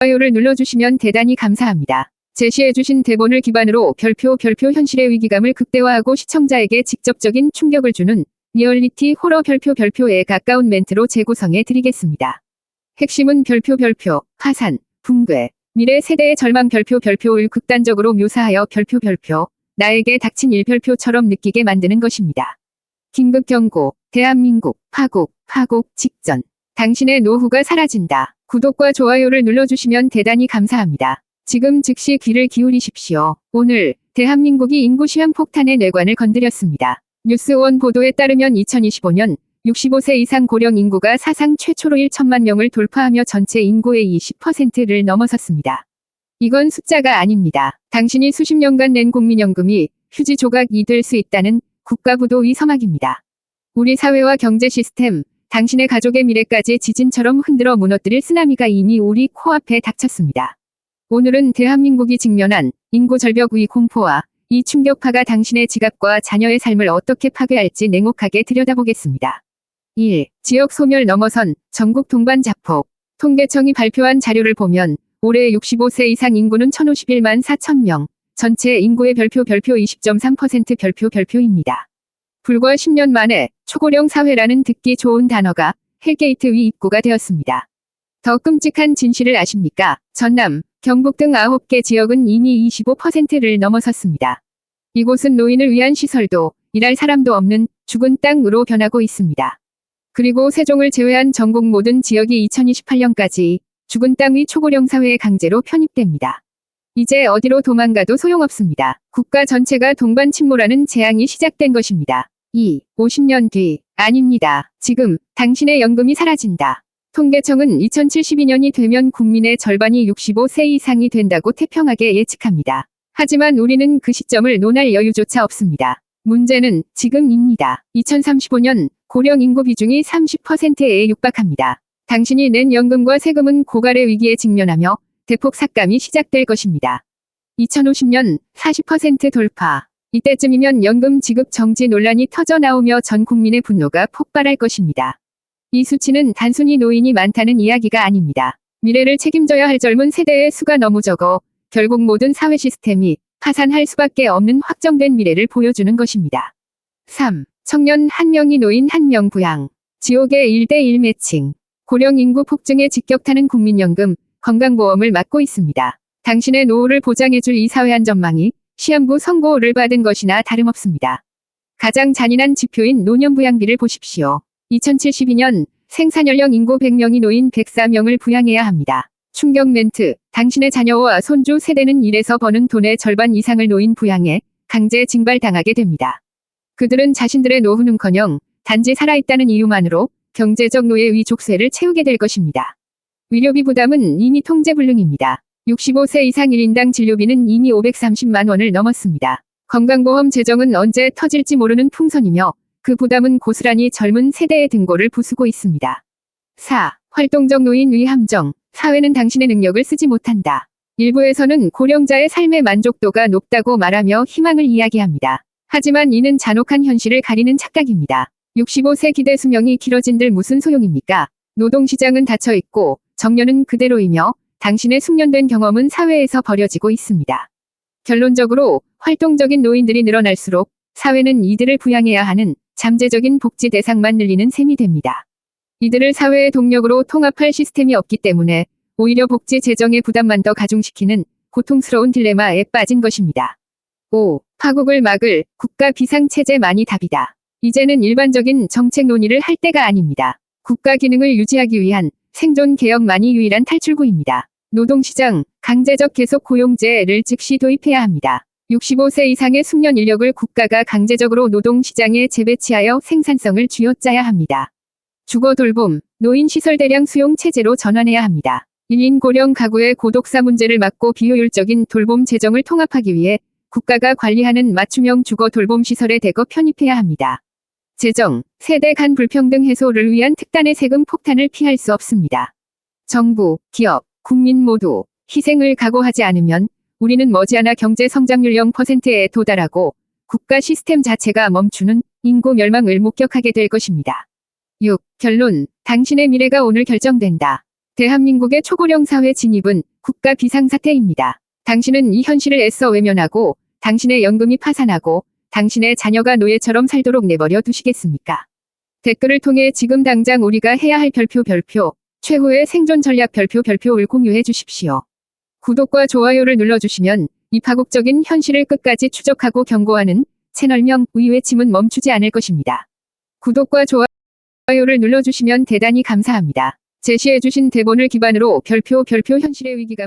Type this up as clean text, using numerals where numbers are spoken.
좋아요를 눌러주시면 대단히 감사합니다. 제시해주신 대본을 기반으로 별표 현실의 위기감을 극대화하고 시청자에게 직접적인 충격을 주는 리얼리티 호러 별표에 가까운 멘트로 재구성해 드리겠습니다. 핵심은 별표, 파산, 붕괴, 미래 세대의 절망 별표를 극단적으로 묘사하여 별표, 나에게 닥친 일별표처럼 느끼게 만드는 것입니다. 긴급 경고, 대한민국, 파국 직전. 당신의 노후가 사라진다. 구독과 좋아요를 눌러주시면 대단히 감사합니다. 지금 즉시 귀를 기울이십시오. 오늘 대한민국이 인구 시한폭탄의 뇌관을 건드렸습니다. 뉴스원 보도에 따르면 2025년 65세 이상 고령 인구가 사상 최초로 1천만 명을 돌파하며 전체 인구의 20%를 넘어섰습니다. 이건 숫자가 아닙니다. 당신이 수십 년간 낸 국민연금이 휴지 조각이 될 수 있다는 국가부도의 서막입니다. 우리 사회와 경제 시스템, 당신의 가족의 미래까지 지진처럼 흔들어 무너뜨릴 쓰나미가 이미 우리 코앞에 닥쳤습니다. 오늘은 대한민국이 직면한 인구 절벽의 공포와 이 충격파가 당신의 지갑과 자녀의 삶을 어떻게 파괴할지 냉혹하게 들여다보겠습니다. 1. 지역 소멸 넘어선 전국 동반 자폭. 통계청이 발표한 자료를 보면 올해 65세 이상 인구는 1051만 4천 명, 전체 인구의 별표 20.3% 별표입니다. 불과 10년 만에 초고령 사회라는 듣기 좋은 단어가 헬게이트 위 입구가 되었습니다. 더 끔찍한 진실을 아십니까? 전남, 경북 등 9개 지역은 이미 25%를 넘어섰습니다. 이곳은 노인을 위한 시설도 일할 사람도 없는 죽은 땅으로 변하고 있습니다. 그리고 세종을 제외한 전국 모든 지역이 2028년까지 죽은 땅의 초고령 사회에 강제로 편입됩니다. 이제 어디로 도망가도 소용없습니다. 국가 전체가 동반 침몰하는 재앙이 시작된 것입니다. 2. 50년 뒤. 아닙니다. 지금 당신의 연금이 사라진다. 통계청은 2072년이 되면 국민의 절반이 65세 이상이 된다고 태평하게 예측합니다. 하지만 우리는 그 시점을 논할 여유조차 없습니다. 문제는 지금입니다. 2035년 고령 인구 비중이 30%에 육박합니다. 당신이 낸 연금과 세금은 고갈의 위기에 직면하며 대폭 삭감이 시작될 것입니다. 2050년 40% 돌파. 이때쯤이면 연금 지급 정지 논란이 터져 나오며 전 국민의 분노가 폭발할 것입니다. 이 수치는 단순히 노인이 많다는 이야기가 아닙니다. 미래를 책임져야 할 젊은 세대의 수가 너무 적어 결국 모든 사회 시스템이 파산할 수밖에 없는 확정된 미래를 보여주는 것입니다. 3. 청년 1명이 노인 1명 부양. 지옥의 1대1 매칭. 고령 인구 폭증에 직격타는 국민연금, 건강보험을 막고 있습니다. 당신의 노후를 보장해줄 이 사회한 전망이 시한부 선고를 받은 것이나 다름없습니다. 가장 잔인한 지표인 노년부양비를 보십시오. 2072년 생산연령 인구 100명이 노인 104명을 부양해야 합니다. 충격 멘트. 당신의 자녀와 손주 세대는 일해서 버는 돈의 절반 이상을 노인 부양에 강제 징발당하게 됩니다. 그들은 자신들의 노후는커녕 단지 살아있다는 이유만으로 경제적 노예의 족쇄를 채우게 될 것입니다. 의료비 부담은 이미 통제불능입니다. 65세 이상 1인당 진료비는 이미 530만 원을 넘었습니다. 건강보험 재정은 언제 터질지 모르는 풍선이며 그 부담은 고스란히 젊은 세대의 등골을 부수고 있습니다. 4. 활동적 노인의 함정. 사회는 당신의 능력을 쓰지 못한다. 일부에서는 고령자의 삶의 만족도가 높다고 말하며 희망을 이야기합니다. 하지만 이는 잔혹한 현실을 가리는 착각입니다. 65세 기대 수명이 길어진들 무슨 소용입니까? 노동시장은 닫혀있고 정년은 그대로이며 당신의 숙련된 경험은 사회에서 버려지고 있습니다. 결론적으로 활동적인 노인들이 늘어날수록 사회는 이들을 부양해야 하는 잠재적인 복지 대상만 늘리는 셈이 됩니다. 이들을 사회의 동력으로 통합할 시스템이 없기 때문에 오히려 복지 재정의 부담만 더 가중시키는 고통스러운 딜레마에 빠진 것입니다. 5. 파국을 막을 국가 비상체제만이 답이다. 이제는 일반적인 정책 논의를 할 때가 아닙니다. 국가 기능을 유지하기 위한 생존 개혁만이 유일한 탈출구입니다. 노동시장, 강제적 계속 고용제를 즉시 도입해야 합니다. 65세 이상의 숙련 인력을 국가가 강제적으로 노동시장에 재배치하여 생산성을 쥐어짜야 합니다. 주거 돌봄, 노인시설 대량 수용 체제로 전환해야 합니다. 1인 고령 가구의 고독사 문제를 막고 비효율적인 돌봄 재정을 통합하기 위해 국가가 관리하는 맞춤형 주거 돌봄 시설에 대거 편입해야 합니다. 재정, 세대 간 불평등 해소를 위한 특단의 세금 폭탄을 피할 수 없습니다. 정부, 기업, 국민 모두 희생을 각오하지 않으면 우리는 머지않아 경제 성장률 0%에 도달하고 국가 시스템 자체가 멈추는 인구 멸망을 목격하게 될 것입니다. 6. 결론. 당신의 미래가 오늘 결정된다. 대한민국의 초고령 사회 진입은 국가 비상사태입니다. 당신은 이 현실을 애써 외면하고 당신의 연금이 파산하고 당신의 자녀가 노예처럼 살도록 내버려 두시겠습니까? 댓글을 통해 지금 당장 우리가 해야 할 별표 최후의 생존 전략 별표를 공유해 주십시오. 구독과 좋아요를 눌러주시면 이 파국적인 현실을 끝까지 추적하고 경고하는 채널명 의외침은 멈추지 않을 것입니다. 구독과 좋아요를 눌러주시면 대단히 감사합니다. 제시해주신 대본을 기반으로 별표 현실의 위기감을